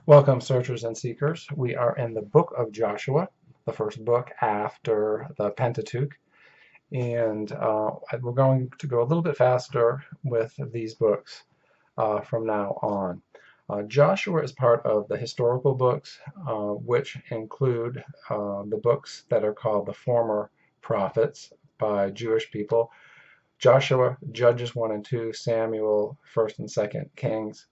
Welcome, searchers and seekers. We are in the book of Joshua, the first book after the Pentateuch, and we're going to go a little bit faster with these books from now on. Joshua is part of the historical books, which include the books that are called the former prophets by Jewish people: Joshua, Judges 1 and 2, Samuel, 1st and 2nd Kings.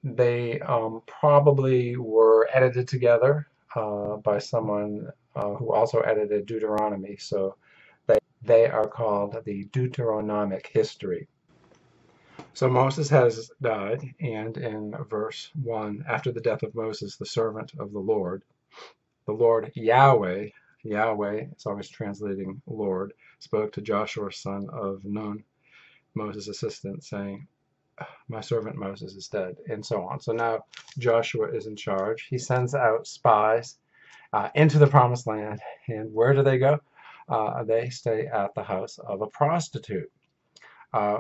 They probably were edited together by someone who also edited Deuteronomy, so they are called the Deuteronomic history. So Moses has died, and in verse 1, after the death of Moses, the servant of the Lord Yahweh, it's always translating Lord, spoke to Joshua, son of Nun, Moses' assistant, saying, "My servant Moses is dead," and so on. So now Joshua is in charge. He sends out spies into the promised land, and where do they go? They stay at the house of a prostitute,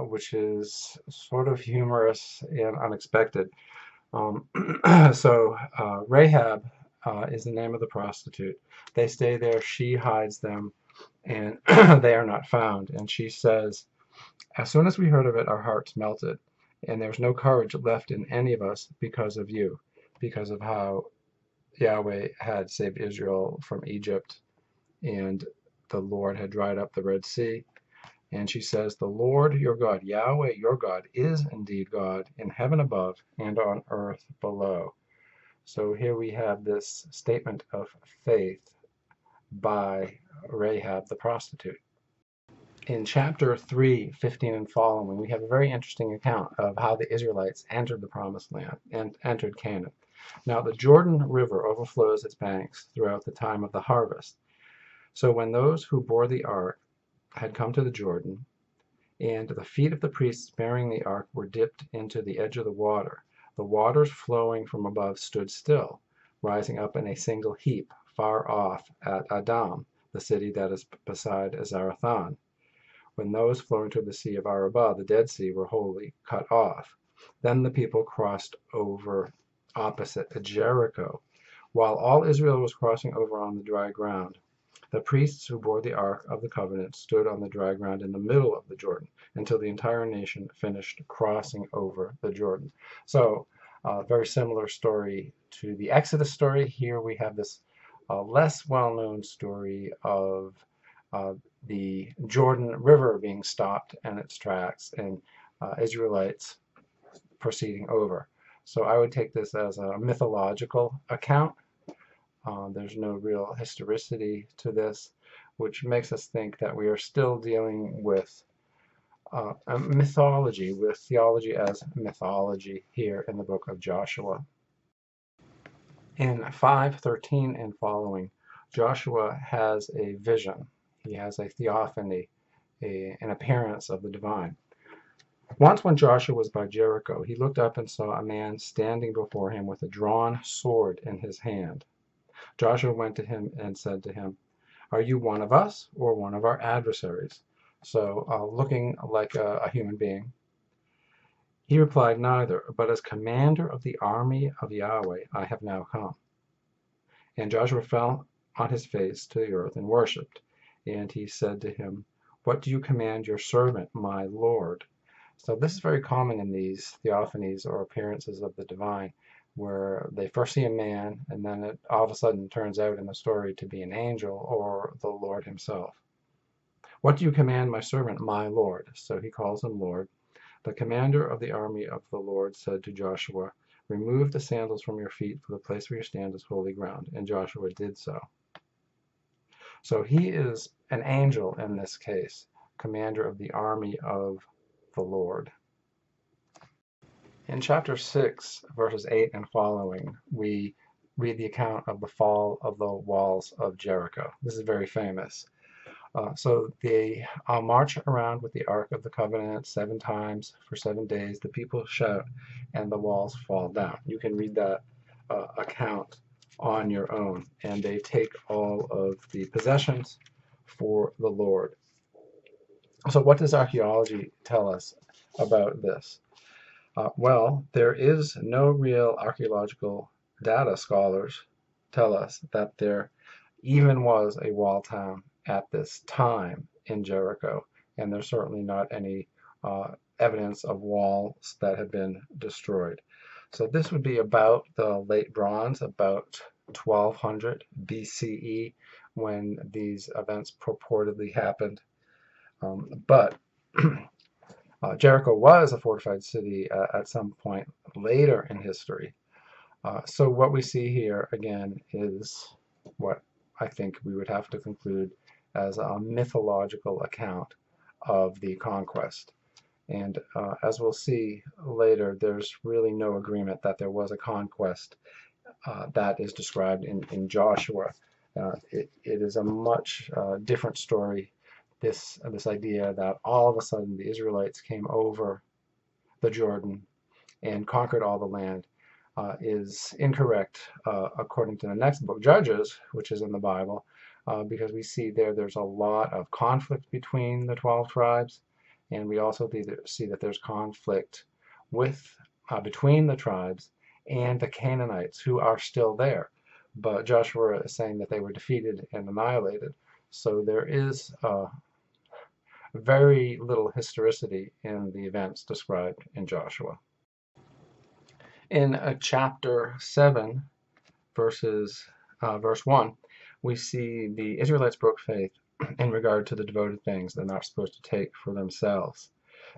which is sort of humorous and unexpected. So Rahab is the name of the prostitute. They stay there, she hides them, and they are not found. And she says, "As soon as we heard of it, our hearts melted, and there's no courage left in any of us because of you," because of how Yahweh had saved Israel from Egypt, and the Lord had dried up the Red Sea. And she says, "The Lord your God, Yahweh your God, is indeed God in heaven above and on earth below." So here we have this statement of faith by Rahab the prostitute. In chapter 3, 15 and following, we have a very interesting account of how the Israelites entered the Promised Land and entered Canaan. Now, the Jordan River overflows its banks throughout the time of the harvest. So when those who bore the ark had come to the Jordan, and the feet of the priests bearing the ark were dipped into the edge of the waters flowing from above stood still, rising up in a single heap, far off at Adam, the city that is beside Zarethan. When those flowing to the sea of Arabah, the Dead Sea, were wholly cut off. Then the people crossed over opposite Jericho, while all Israel was crossing over on the dry ground. The priests who bore the Ark of the Covenant stood on the dry ground in the middle of the Jordan until the entire nation finished crossing over the Jordan. So, very similar story to the Exodus story. Here we have this less well-known story of the Jordan River being stopped in its tracks and Israelites proceeding over. So I would take this as a mythological account. There's no real historicity to this, which makes us think that we are still dealing with a mythology, with theology as mythology here in the book of Joshua. In 5:13 and following, Joshua has a vision. He has a theophany, an appearance of the divine. Once when Joshua was by Jericho, he looked up and saw a man standing before him with a drawn sword in his hand. Joshua went to him and said to him, "Are you one of us or one of our adversaries?" So, looking like a human being. He replied, "Neither, but as commander of the army of Yahweh I have now come." And Joshua fell on his face to the earth and worshipped. And he said to him, "What do you command your servant, my Lord?" So this is very common in these theophanies or appearances of the divine, where they first see a man and then it all of a sudden turns out in the story to be an angel or the Lord himself. "What do you command my servant, my Lord?" So he calls him Lord. The commander of the army of the Lord said to Joshua, "Remove the sandals from your feet, for the place where you stand is holy ground." And Joshua did so. So he is an angel in this case, commander of the army of the Lord. In chapter 6, verses 8 and following, we read the account of the fall of the walls of Jericho. This is very famous. So they march around with the Ark of the Covenant 7 times for 7 days. The people shout, and the walls fall down. You can read that account on your own. And they take all of the possessions for the Lord. So what does archaeology tell us about this? Well, there is no real archaeological data. Scholars tell us that there even was a wall town at this time in Jericho, and there's certainly not any evidence of walls that have been destroyed. So this would be about the late Bronze, about 1200 BCE, when these events purportedly happened. But Jericho was a fortified city at some point later in history. So what we see here again is what I think we would have to conclude as a mythological account of the conquest. And as we'll see later, there's really no agreement that there was a conquest that is described in Joshua. It is a much different story. This idea that all of a sudden the Israelites came over the Jordan and conquered all the land is incorrect according to the next book, Judges, which is in the Bible, because we see there's a lot of conflict between the 12 tribes, and we also see that there's conflict between the tribes and the Canaanites, who are still there. But Joshua is saying that they were defeated and annihilated. So there is very little historicity in the events described in Joshua. In chapter 7, verse 1, we see the Israelites broke faith in regard to the devoted things they're not supposed to take for themselves.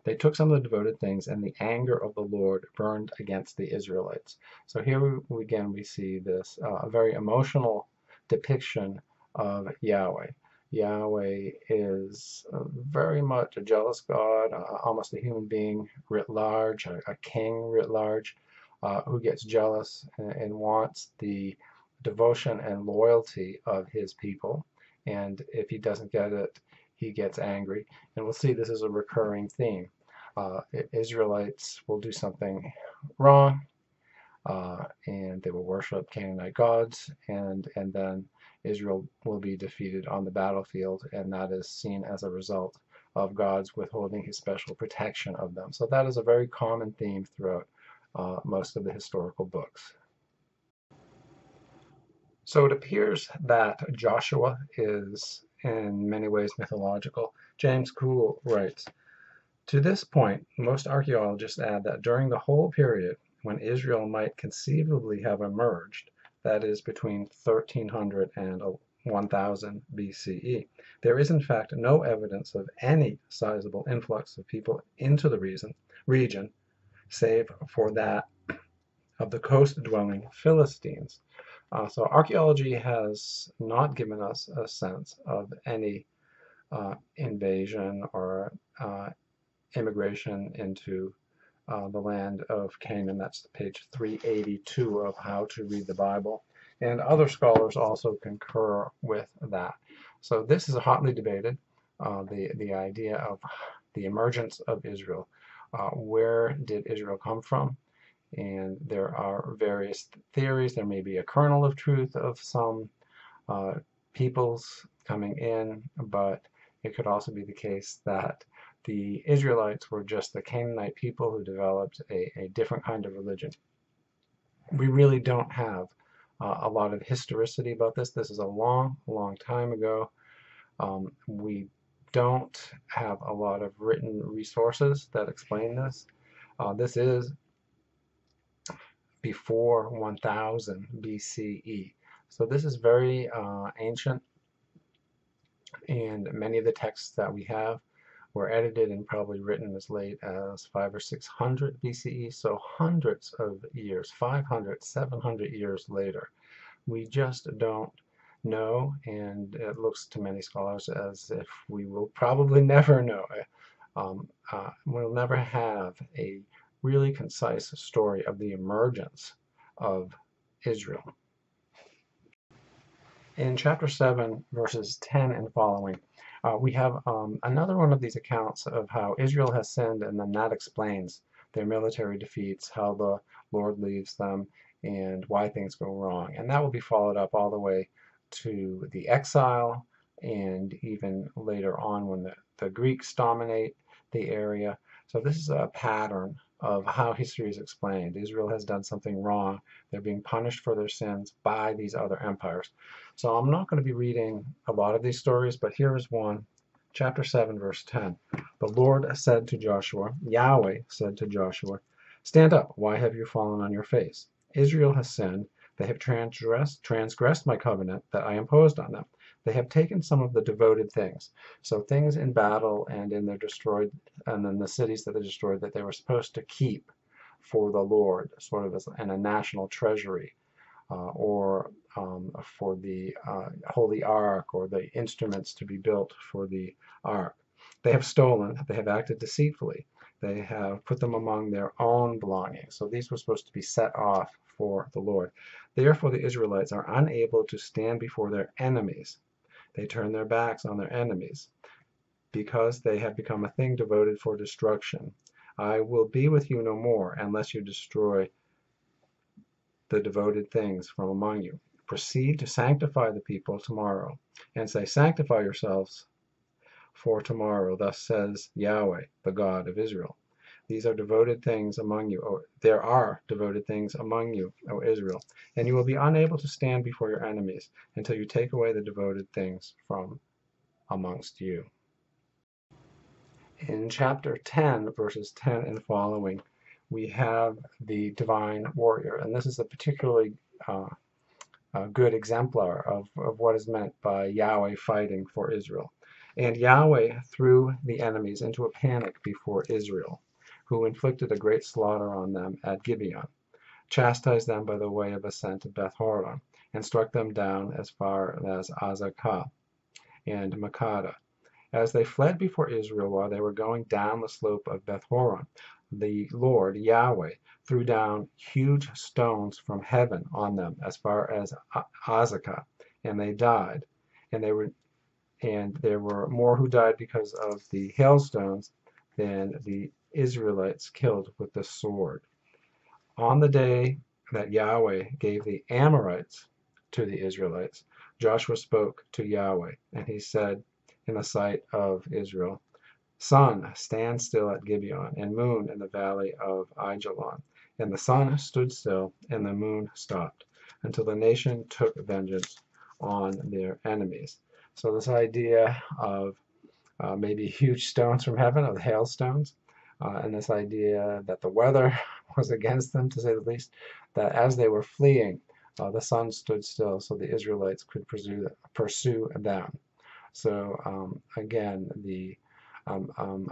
They took some of the devoted things, and the anger of the Lord burned against the Israelites. So here again we see this very emotional depiction of Yahweh. Yahweh is very much a jealous God, almost a human being writ large, a king writ large, who gets jealous and wants the devotion and loyalty of his people. And if he doesn't get it, he gets angry. And we'll see this is a recurring theme. Israelites will do something wrong, and they will worship Canaanite gods, and then Israel will be defeated on the battlefield, and that is seen as a result of God's withholding his special protection of them. So that is a very common theme throughout most of the historical books. So it appears that Joshua is in many ways mythological. James Cool writes, to this point, most archaeologists add that during the whole period when Israel might conceivably have emerged, that is between 1300 and 1000 BCE, there is in fact no evidence of any sizable influx of people into the region, save for that of the coast-dwelling Philistines. So archaeology has not given us a sense of any invasion or immigration into the land of Canaan. That's page 382 of How to Read the Bible. And other scholars also concur with that. So this is hotly debated, the idea of the emergence of Israel. Where did Israel come from? And there are various theories. There may be a kernel of truth of some peoples coming in, but it could also be the case that the Israelites were just the Canaanite people who developed a different kind of religion. We really don't have a lot of historicity about this. This is a long, long time ago. We don't have a lot of written resources that explain this. This is before 1000 BCE. So this is very ancient, and many of the texts that we have were edited and probably written as late as 500 or 600 BCE, so hundreds of years, 500, 700 years later. We just don't know, and it looks to many scholars as if we will probably never know. We'll never have a really concise story of the emergence of Israel. In chapter 7, verses 10 and following, we have another one of these accounts of how Israel has sinned, and then that explains their military defeats, how the Lord leaves them, and why things go wrong. And that will be followed up all the way to the exile, and even later on when the Greeks dominate the area. So this is a pattern of how history is explained. Israel has done something wrong. They're being punished for their sins by these other empires. So I'm not going to be reading a lot of these stories, but here is one. Chapter 7, verse 10. The Lord said to Joshua, Yahweh said to Joshua, stand up, why have you fallen on your face? Israel has sinned. They have transgressed my covenant that I imposed on them. They have taken some of the devoted things. So things in battle and in their destroyed, and in the cities that they destroyed that they were supposed to keep for the Lord, sort of as in a national treasury, or for the Holy Ark, or the instruments to be built for the Ark. They have stolen, they have acted deceitfully, they have put them among their own belongings. So these were supposed to be set off for the Lord. Therefore the Israelites are unable to stand before their enemies. They turn their backs on their enemies because they have become a thing devoted for destruction. I will be with you no more unless you destroy the devoted things from among you. Proceed to sanctify the people tomorrow, and say, sanctify yourselves for tomorrow. Thus says Yahweh, the God of Israel. These are devoted things among you. There are devoted things among you, O Israel, and you will be unable to stand before your enemies until you take away the devoted things from amongst you. In chapter 10, verses 10 and following, we have the divine warrior, and this is a particularly good exemplar of what is meant by Yahweh fighting for Israel. And Yahweh threw the enemies into a panic before Israel, who inflicted a great slaughter on them at Gibeon, chastised them by the way of ascent to Beth Horon, and struck them down as far as Azekah and Makkedah. As they fled before Israel while they were going down the slope of Beth Horon, the Lord Yahweh threw down huge stones from heaven on them as far as Azekah, and they died. And there were more who died because of the hailstones than the Israelites killed with the sword. On the day that Yahweh gave the Amorites to the Israelites, Joshua spoke to Yahweh, and he said in the sight of Israel, Sun, stand still at Gibeon, and moon in the valley of Aijalon. And the sun stood still, and the moon stopped, until the nation took vengeance on their enemies. So this idea of maybe huge stones from heaven, of hailstones, and this idea that the weather was against them, to say the least, that as they were fleeing, the sun stood still so the Israelites could pursue them. So again, the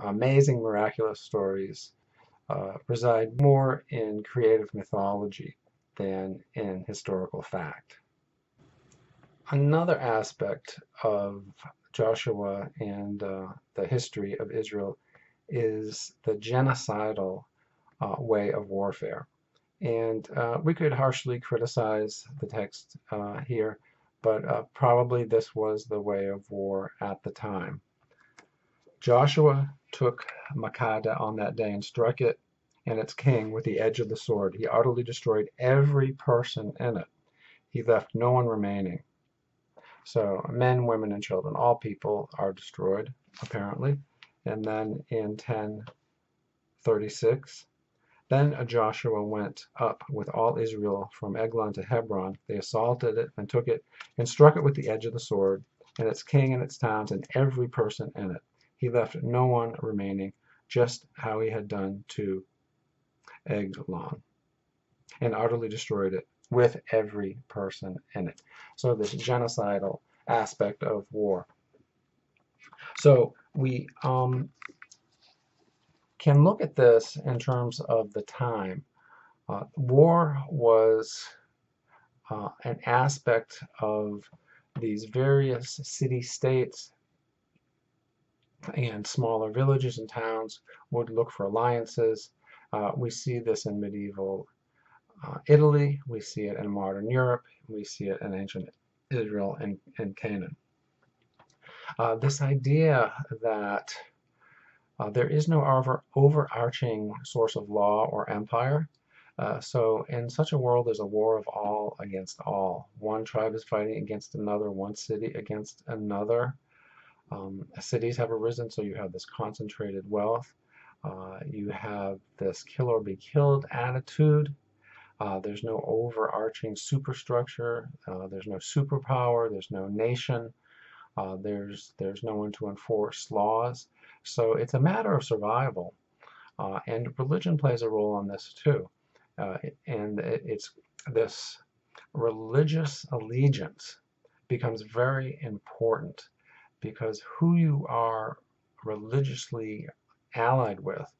amazing, miraculous stories reside more in creative mythology than in historical fact. Another aspect of Joshua and the history of Israel is the genocidal way of warfare. And we could harshly criticize the text here, but probably this was the way of war at the time. Joshua took Makkedah on that day and struck it and its king with the edge of the sword. He utterly destroyed every person in it. He left no one remaining. So men, women, and children, all people are destroyed, apparently. And then in 1036, then Joshua went up with all Israel from Eglon to Hebron. They assaulted it and took it and struck it with the edge of the sword, and its king and its towns and every person in it. He left no one remaining, just how he had done to Eglon, and utterly destroyed it with every person in it. So this genocidal aspect of war. So we can look at this in terms of the time. War was an aspect of these various city-states and smaller villages and towns would look for alliances. We see this in medieval Italy, we see it in modern Europe, we see it in ancient Israel and Canaan. This idea that there is no overarching source of law or empire. So in such a world, there's a war of all against all. One tribe is fighting against another, one city against another. Cities have arisen, so you have this concentrated wealth. You have this kill or be killed attitude. There's no overarching superstructure. There's no superpower. There's no nation. There's no one to enforce laws. So it's a matter of survival. And religion plays a role in this too. And it's this religious allegiance becomes very important because who you are religiously allied with,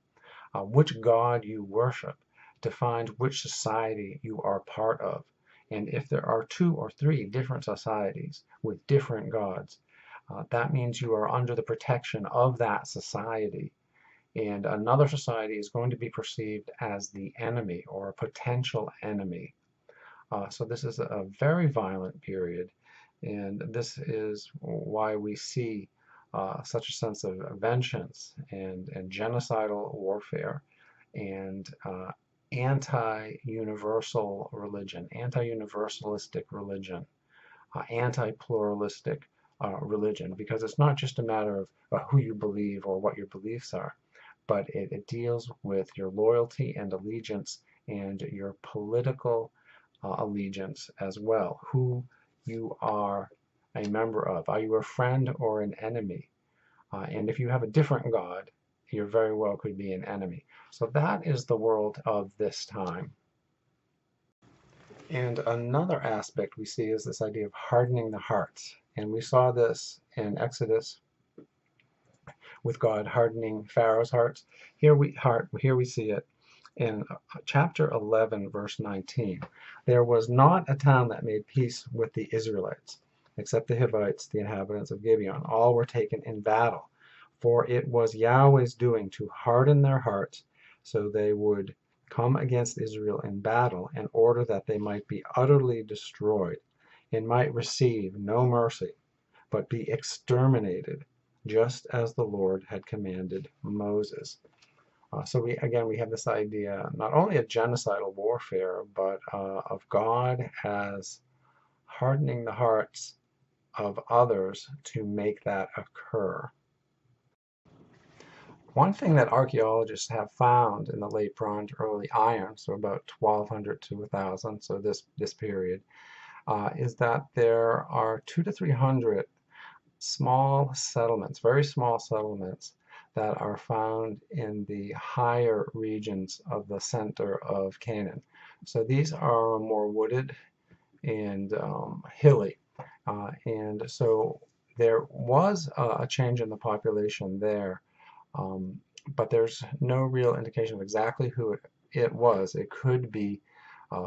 which God you worship, defines which society you are part of. And if there are 2 or 3 different societies with different gods, that means you are under the protection of that society. And another society is going to be perceived as the enemy or a potential enemy. So this is a very violent period, and this is why we see such a sense of vengeance and genocidal warfare and anti-universal religion, anti-universalistic religion, anti-pluralistic religion, because it's not just a matter of who you believe or what your beliefs are, but it deals with your loyalty and allegiance and your political allegiance as well, who you are a member of. Are you a friend or an enemy? And if you have a different God, you very well could be an enemy. So that is the world of this time. And another aspect we see is this idea of hardening the hearts. And we saw this in Exodus with God hardening Pharaoh's hearts. Here we see it in chapter 11, verse 19. There was not a town that made peace with the Israelites, except the Hivites, the inhabitants of Gibeon. All were taken in battle. For it was Yahweh's doing to harden their hearts, so they would come against Israel in battle, in order that they might be utterly destroyed, and might receive no mercy, but be exterminated, just as the Lord had commanded Moses. So we have this idea not only of genocidal warfare, but of God as hardening the hearts of others to make that occur. One thing that archaeologists have found in the late Bronze, early Iron, so about 1200 to 1000, so this period, is that there are 200 to 300 small settlements, very small settlements, that are found in the higher regions of the center of Canaan. So these are more wooded and hilly. And so there was a change in the population there, but there's no real indication of exactly who it was. It could be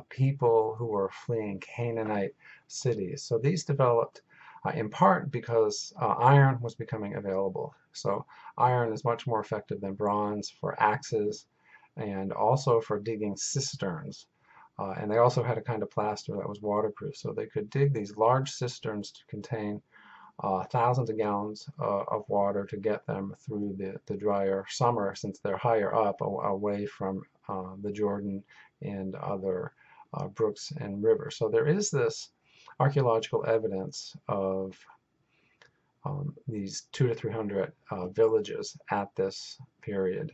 people who were fleeing Canaanite cities. So these developed in part because iron was becoming available. So iron is much more effective than bronze for axes and also for digging cisterns. And they also had a kind of plaster that was waterproof. So they could dig these large cisterns to contain thousands of gallons of water to get them through the drier summer, since they're higher up away from the Jordan and other brooks and rivers. So there is this archaeological evidence of these 200 to 300 villages at this period.